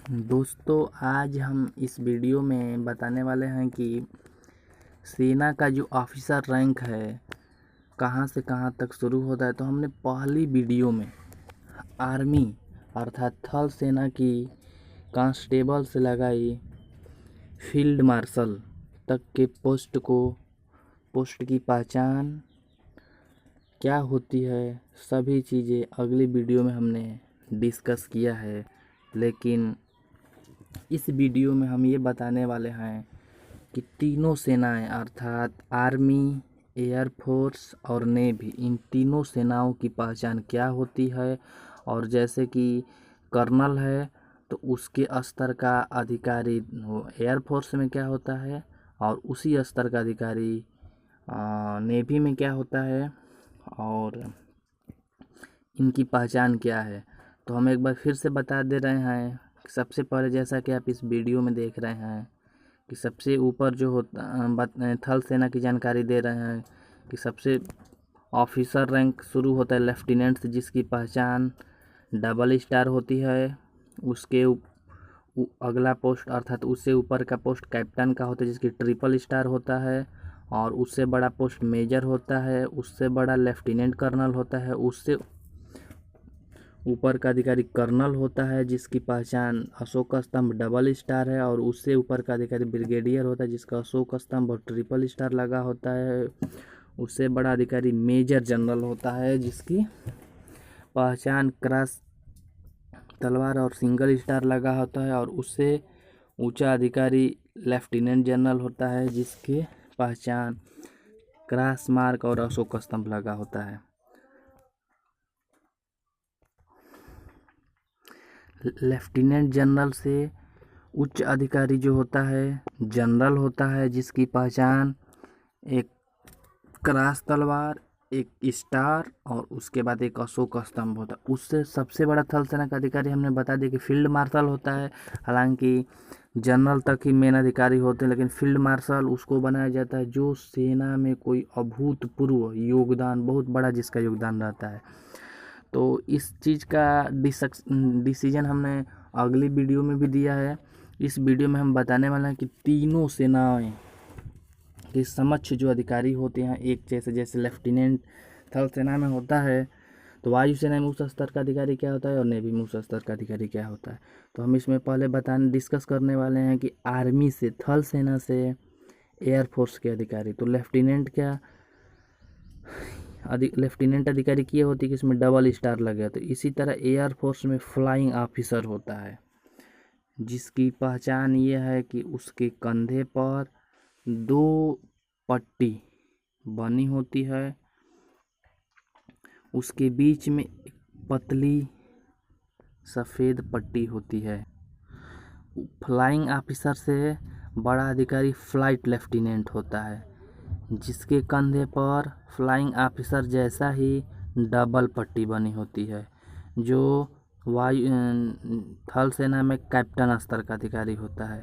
दोस्तों, आज हम इस वीडियो में बताने वाले हैं कि सेना का जो ऑफिसर रैंक है कहाँ से कहाँ तक शुरू होता है। तो हमने पहली वीडियो में आर्मी अर्थात थल सेना की कांस्टेबल से लगाई फील्ड मार्शल तक के पोस्ट की पहचान क्या होती है, सभी चीज़ें अगली वीडियो में हमने डिस्कस किया है। लेकिन इस वीडियो में हम ये बताने वाले हैं कि तीनों सेनाएं अर्थात आर्मी, एयरफोर्स और नेवी, इन तीनों सेनाओं की पहचान क्या होती है। और जैसे कि कर्नल है तो उसके स्तर का अधिकारी एयरफोर्स में क्या होता है, और उसी स्तर का अधिकारी नेवी में क्या होता है, और इनकी पहचान क्या है। तो हम एक बार फिर से बता दे रहे हैं। सबसे पहले जैसा कि आप इस वीडियो में देख रहे हैं कि सबसे ऊपर जो होता थल सेना की जानकारी दे रहे हैं कि सबसे ऑफिसर रैंक शुरू होता है लेफ्टिनेंट से, जिसकी पहचान डबल स्टार होती है। उसके अगला पोस्ट अर्थात उससे ऊपर का पोस्ट कैप्टन का होता है, जिसकी ट्रिपल स्टार होता है। और उससे बड़ा पोस्ट मेजर होता है, उससे बड़ा लेफ्टिनेंट कर्नल होता है, उससे ऊपर का अधिकारी कर्नल होता है जिसकी पहचान अशोक स्तंभ डबल स्टार है। और उससे ऊपर का अधिकारी ब्रिगेडियर होता है जिसका अशोक स्तंभ और ट्रिपल स्टार लगा होता है। उससे बड़ा अधिकारी मेजर जनरल होता है जिसकी पहचान क्रॉस तलवार और सिंगल स्टार लगा होता है। और उससे ऊंचा अधिकारी लेफ्टिनेंट जनरल होता है जिसकी पहचान क्रॉस मार्क और अशोक स्तंभ लगा होता है। लेफ्टिनेंट जनरल से उच्च अधिकारी जो होता है जनरल होता है, जिसकी पहचान एक क्रॉस तलवार, एक स्टार और उसके बाद एक अशोक स्तंभ होता है। उससे सबसे बड़ा थल सेना का अधिकारी हमने बता दिया कि फील्ड मार्शल होता है। हालांकि जनरल तक ही मेन अधिकारी होते हैं, लेकिन फील्ड मार्शल उसको बनाया जाता है जो सेना में कोई अभूतपूर्व योगदान, बहुत बड़ा जिसका योगदान रहता है। तो इस चीज़ का डिसीजन हमने अगली वीडियो में भी दिया है। इस वीडियो में हम बताने वाले हैं कि तीनों सेनाएं के समक्ष जो अधिकारी होते हैं एक जैसे लेफ्टिनेंट थल सेना में होता है, तो वायुसेना में उस स्तर का अधिकारी क्या होता है और नेवी में उस स्तर का अधिकारी क्या होता है। तो हम इसमें पहले डिस्कस करने वाले हैं कि आर्मी से, थल सेना से एयरफोर्स के अधिकारी। तो लेफ्टिनेंट अधिकारी की होती है कि इसमें डबल स्टार लगे। तो इसी तरह एयरफोर्स में फ्लाइंग ऑफिसर होता है जिसकी पहचान ये है कि उसके कंधे पर 2 पट्टी बनी होती है, उसके बीच में एक पतली सफ़ेद पट्टी होती है। फ्लाइंग ऑफिसर से बड़ा अधिकारी फ्लाइट लेफ्टिनेंट होता है जिसके कंधे पर फ्लाइंग ऑफिसर जैसा ही डबल पट्टी बनी होती है, जो थल सेना में कैप्टन स्तर का अधिकारी होता है।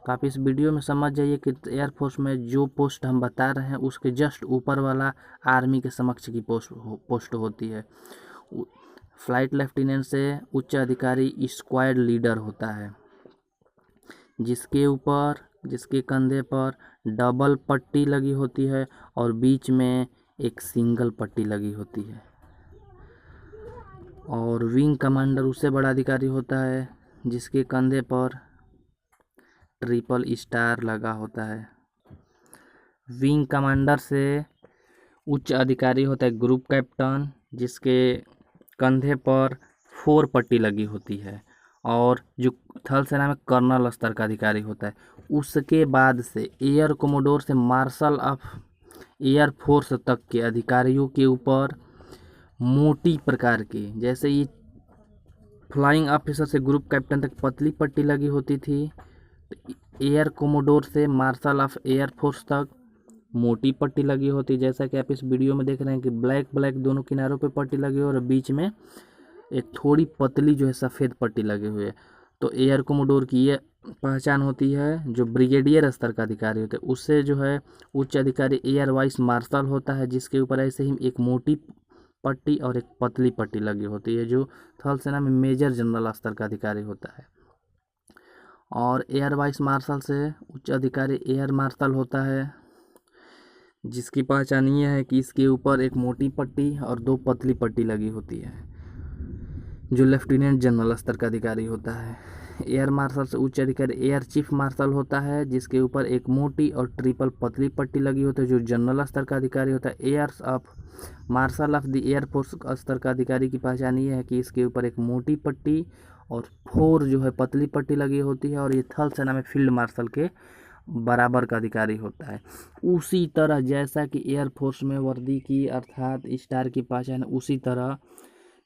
तो आप इस वीडियो में समझ जाइए कि एयरफोर्स में जो पोस्ट हम बता रहे हैं उसके जस्ट ऊपर वाला आर्मी के समक्ष की पोस्ट होती है। फ्लाइट लेफ्टिनेंट से उच्च अधिकारी स्क्वाड लीडर होता है जिसके कंधे पर डबल पट्टी लगी होती है और बीच में एक सिंगल पट्टी लगी होती है। और विंग कमांडर उससे बड़ा अधिकारी होता है जिसके कंधे पर ट्रिपल स्टार लगा होता है। विंग कमांडर से उच्च अधिकारी होता है ग्रुप कैप्टन जिसके कंधे पर 4 पट्टी लगी होती है। और जो थल सेना में कर्नल स्तर का अधिकारी होता है, उसके बाद से एयर कोमोडोर से मार्शल ऑफ एयर फोर्स तक के अधिकारियों के ऊपर मोटी प्रकार की, जैसे ये फ्लाइंग ऑफिसर से ग्रुप कैप्टन तक पतली पट्टी लगी होती थी, तो एयर कोमोडोर से मार्शल ऑफ एयर फोर्स तक मोटी पट्टी लगी होती। जैसा कि आप इस वीडियो में देख रहे हैं कि ब्लैक दोनों किनारों पे पट्टी लगी है और बीच में एक थोड़ी पतली जो है सफ़ेद पट्टी लगी हुई है। तो एयर कोमोडोर की ये पहचान होती है। जो ब्रिगेडियर स्तर का अधिकारी होते हैं उससे जो है उच्च अधिकारी एयर वाइस मार्शल होता है जिसके ऊपर ऐसे ही एक मोटी पट्टी और एक पतली पट्टी लगी होती है, जो थल सेना में मेजर जनरल स्तर का अधिकारी होता है। और एयर वाइस मार्शल से उच्च अधिकारी एयर मार्शल होता है, जिसकी पहचान ये है कि इसके ऊपर एक मोटी पट्टी और 2 पतली पट्टी लगी होती है, जो लेफ्टिनेंट जनरल स्तर का अधिकारी होता है। एयर मार्शल से उच्च अधिकारी एयर चीफ मार्शल होता है, जिसके ऊपर एक मोटी और ट्रिपल पतली पट्टी लगी होती है, जो जनरल स्तर का अधिकारी होता है। Air of marshal of the air force स्तर का अधिकारी की पहचान ये है कि इसके ऊपर एक मोटी पट्टी और 4 जो है पतली पट्टी लगी होती है, और ये थल सेना में फील्ड मार्शल के बराबर का अधिकारी होता है। उसी तरह जैसा कि एयरफोर्स में वर्दी की अर्थात स्टार की पहचान, उसी तरह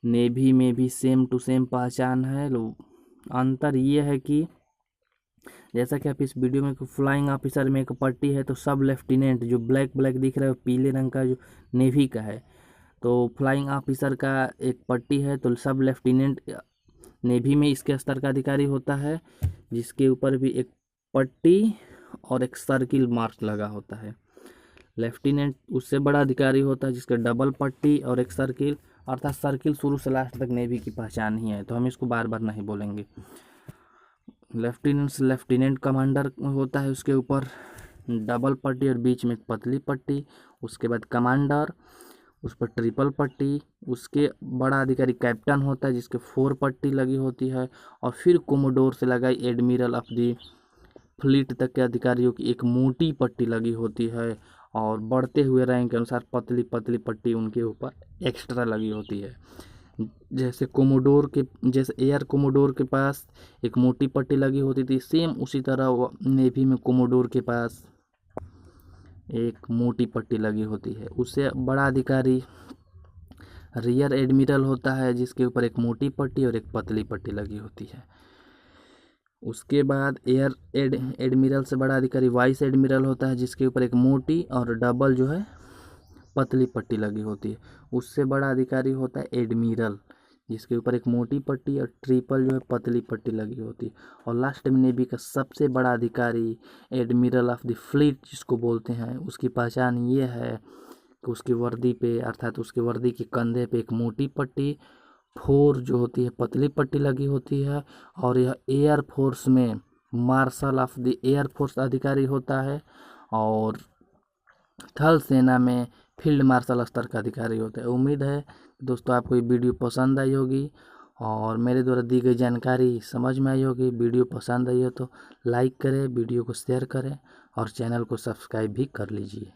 नेवी में भी सेम टू सेम पहचान है। अंतर ये है कि जैसा कि आप इस वीडियो में फ्लाइंग ऑफिसर में एक पट्टी है, तो सब लेफ्टिनेंट जो ब्लैक ब्लैक दिख रहा है पीले रंग का जो नेवी का है, तो फ्लाइंग ऑफिसर का एक पट्टी है, तो सब लेफ्टिनेंट नेवी में इसके स्तर का अधिकारी होता है, जिसके ऊपर भी एक पट्टी और एक सर्किल मार्क लगा होता है। लेफ्टिनेंट उससे बड़ा अधिकारी होता है, जिसका डबल पट्टी और एक सर्किल, अर्थात सर्किल शुरू से लास्ट तक नेवी की पहचान ही है, तो हम इसको बार बार नहीं बोलेंगे। लेफ्टिनेंट कमांडर होता है, उसके ऊपर डबल पट्टी और बीच में एक पतली पट्टी। उसके बाद कमांडर, उस पर ट्रिपल पट्टी। उसके बड़ा अधिकारी कैप्टन होता है, जिसके 4 पट्टी लगी होती है, और फिर कोमोडोर से लगाई एडमिरल ऑफ दी फ्लीट तक के अधिकारियों की एक मोटी पट्टी लगी होती है, और बढ़ते हुए रैंक के अनुसार पतली पतली पट्टी उनके ऊपर एक्स्ट्रा लगी होती है। जैसे एयर कोमोडोर के पास एक मोटी पट्टी लगी होती थी, सेम उसी तरह नेवी में कोमोडोर के पास एक मोटी पट्टी लगी होती है। उससे बड़ा अधिकारी रियर एडमिरल होता है, जिसके ऊपर एक मोटी पट्टी और एक पतली पट्टी लगी होती है। उसके बाद एयर एडमिरल से बड़ा अधिकारी वाइस एडमिरल होता है, जिसके ऊपर एक मोटी और डबल जो है पतली पट्टी लगी होती है। उससे बड़ा अधिकारी होता है एडमिरल, जिसके ऊपर एक मोटी पट्टी और ट्रिपल जो है पतली पट्टी लगी होती है। और लास्ट में नेवी का सबसे बड़ा अधिकारी एडमिरल ऑफ द फ्लीट जिसको बोलते हैं, उसकी पहचान ये है कि उसकी वर्दी पे अर्थात उसकी वर्दी के कंधे पे एक मोटी पट्टी 4 जो होती है पतली पट्टी लगी होती है, और यह एयर फोर्स में marshal of the air force अधिकारी होता है, और थल सेना में फील्ड मार्शल स्तर का अधिकारी होता है। उम्मीद है दोस्तों आपको ये वीडियो पसंद आई होगी, और मेरे द्वारा दी गई जानकारी समझ में आई होगी। वीडियो पसंद आई हो तो लाइक करें, वीडियो को शेयर करें, और चैनल को सब्सक्राइब भी कर लीजिए।